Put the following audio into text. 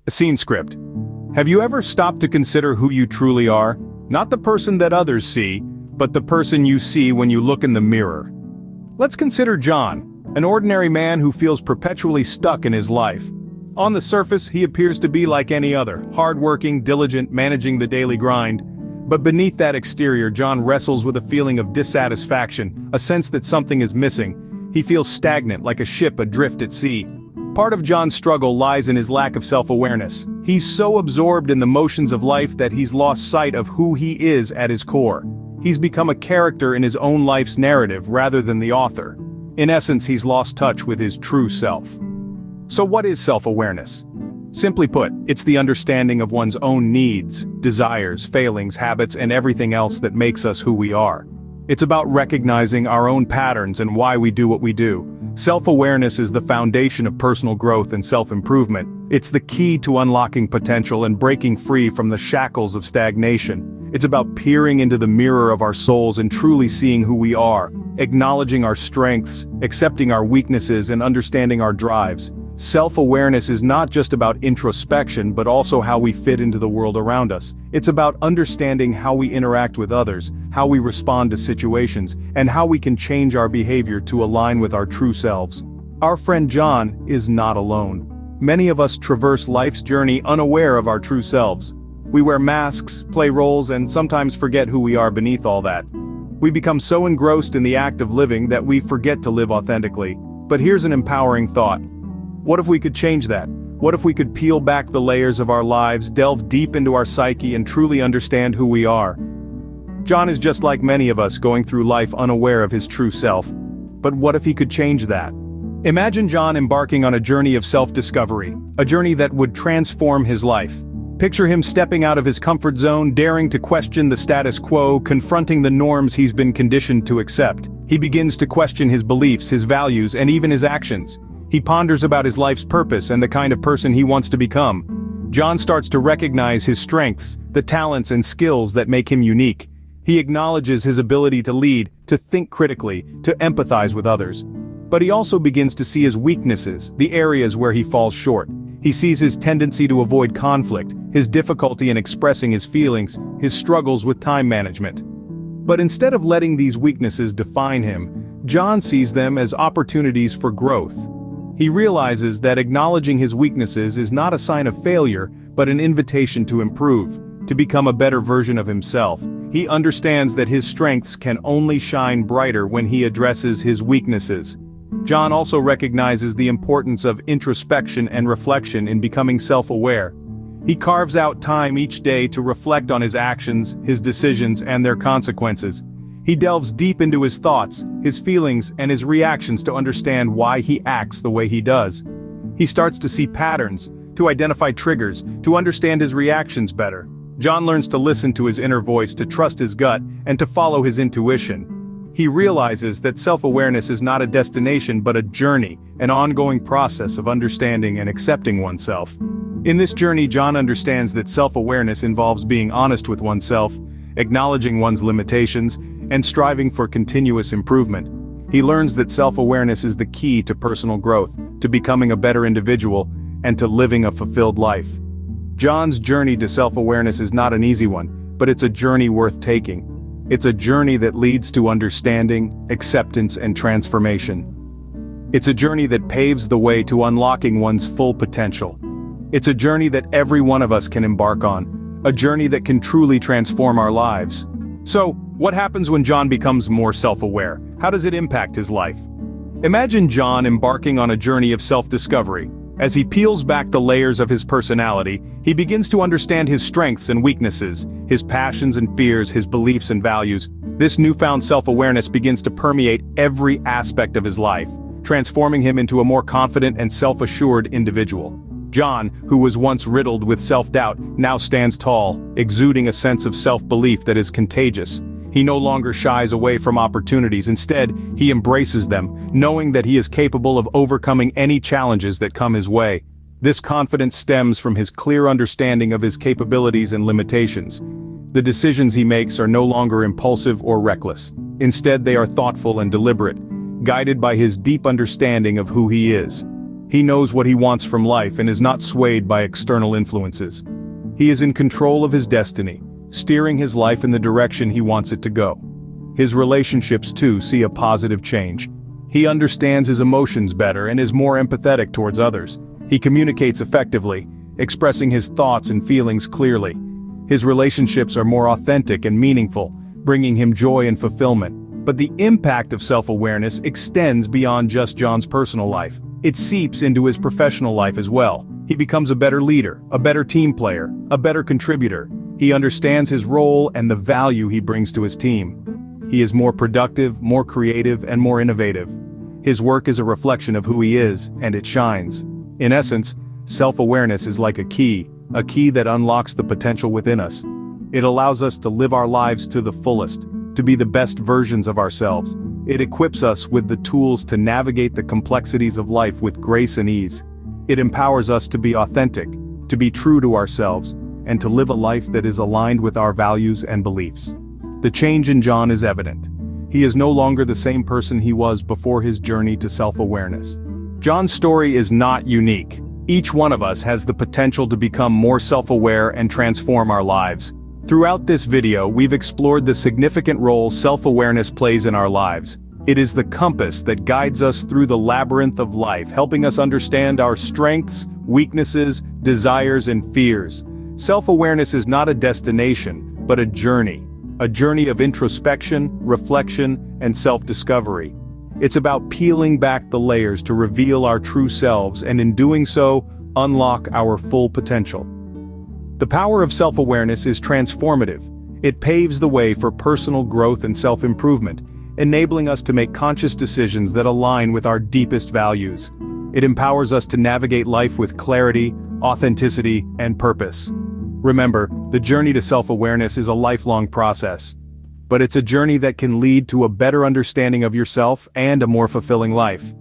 A scene script. Have you ever stopped to consider who you truly are? Not the person that others see, but the person you see when you look in the mirror. Let's consider John, an ordinary man who feels perpetually stuck in his life. On the surface, he appears to be like any other, hardworking, diligent, managing the daily grind. But beneath that exterior, John wrestles with a feeling of dissatisfaction, a sense that something is missing. He feels stagnant, like a ship adrift at sea. Part of John's struggle lies in his lack of self-awareness. He's so absorbed in the motions of life that he's lost sight of who he is at his core. He's become a character in his own life's narrative rather than the author. In essence, he's lost touch with his true self. So what is self-awareness? Simply put, it's the understanding of one's own needs, desires, failings, habits, and everything else that makes us who we are. It's about recognizing our own patterns and why we do what we do. Self-awareness is the foundation of personal growth and self-improvement. It's the key to unlocking potential and breaking free from the shackles of stagnation. It's about peering into the mirror of our souls and truly seeing who we are, acknowledging our strengths, accepting our weaknesses, and understanding our drives. Self-awareness is not just about introspection, but also how we fit into the world around us. It's about understanding how we interact with others, how we respond to situations, and how we can change our behavior to align with our true selves. Our friend John is not alone. Many of us traverse life's journey unaware of our true selves. We wear masks, play roles, and sometimes forget who we are beneath all that. We become so engrossed in the act of living that we forget to live authentically. But here's an empowering thought. What if we could change that? What if we could peel back the layers of our lives, delve deep into our psyche, and truly understand who we are? John is just like many of us, going through life unaware of his true self. But what if he could change that? Imagine John embarking on a journey of self-discovery, a journey that would transform his life. Picture him stepping out of his comfort zone, daring to question the status quo, confronting the norms he's been conditioned to accept. He begins to question his beliefs, his values, and even his actions. He ponders about his life's purpose and the kind of person he wants to become. John starts to recognize his strengths, the talents and skills that make him unique. He acknowledges his ability to lead, to think critically, to empathize with others. But he also begins to see his weaknesses, the areas where he falls short. He sees his tendency to avoid conflict, his difficulty in expressing his feelings, his struggles with time management. But instead of letting these weaknesses define him, John sees them as opportunities for growth. He realizes that acknowledging his weaknesses is not a sign of failure, but an invitation to improve, to become a better version of himself. He understands that his strengths can only shine brighter when he addresses his weaknesses. John also recognizes the importance of introspection and reflection in becoming self-aware. He carves out time each day to reflect on his actions, his decisions, and their consequences. He delves deep into his thoughts, his feelings, and his reactions to understand why he acts the way he does. He starts to see patterns, to identify triggers, to understand his reactions better. John learns to listen to his inner voice, to trust his gut, and to follow his intuition. He realizes that self-awareness is not a destination but a journey, an ongoing process of understanding and accepting oneself. In this journey, John understands that self-awareness involves being honest with oneself, acknowledging one's limitations, and striving for continuous improvement. He learns that self-awareness is the key to personal growth, to becoming a better individual, and to living a fulfilled life. John's journey to self-awareness is not an easy one, but it's a journey worth taking. It's a journey that leads to understanding, acceptance, and transformation. It's a journey that paves the way to unlocking one's full potential. It's a journey that every one of us can embark on, a journey that can truly transform our lives. So, what happens when John becomes more self-aware? How does it impact his life? Imagine John embarking on a journey of self-discovery. As he peels back the layers of his personality, he begins to understand his strengths and weaknesses, his passions and fears, his beliefs and values. This newfound self-awareness begins to permeate every aspect of his life, transforming him into a more confident and self-assured individual. John, who was once riddled with self-doubt, now stands tall, exuding a sense of self-belief that is contagious. He no longer shies away from opportunities. Instead, he embraces them, knowing that he is capable of overcoming any challenges that come his way. This confidence stems from his clear understanding of his capabilities and limitations. The decisions he makes are no longer impulsive or reckless. Instead, they are thoughtful and deliberate, guided by his deep understanding of who he is. He knows what he wants from life and is not swayed by external influences. He is in control of his destiny, steering his life in the direction he wants it to go. His relationships, too, see a positive change. He understands his emotions better and is more empathetic towards others. He communicates effectively, expressing his thoughts and feelings clearly. His relationships are more authentic and meaningful, bringing him joy and fulfillment. But the impact of self-awareness extends beyond just John's personal life. It seeps into his professional life as well. He becomes a better leader, a better team player, a better contributor. He understands his role and the value he brings to his team. He is more productive, more creative, and more innovative. His work is a reflection of who he is, and it shines. In essence, self-awareness is like a key that unlocks the potential within us. It allows us to live our lives to the fullest, to be the best versions of ourselves. It equips us with the tools to navigate the complexities of life with grace and ease. It empowers us to be authentic, to be true to ourselves, and to live a life that is aligned with our values and beliefs. The change in John is evident. He is no longer the same person he was before his journey to self-awareness. John's story is not unique. Each one of us has the potential to become more self-aware and transform our lives. Throughout this video, we've explored the significant role self-awareness plays in our lives. It is the compass that guides us through the labyrinth of life, helping us understand our strengths, weaknesses, desires, and fears. Self-awareness is not a destination, but a journey of introspection, reflection, and self-discovery. It's about peeling back the layers to reveal our true selves and in doing so, unlock our full potential. The power of self-awareness is transformative. It paves the way for personal growth and self-improvement, enabling us to make conscious decisions that align with our deepest values. It empowers us to navigate life with clarity, authenticity, and purpose. Remember, the journey to self-awareness is a lifelong process. But it's a journey that can lead to a better understanding of yourself and a more fulfilling life.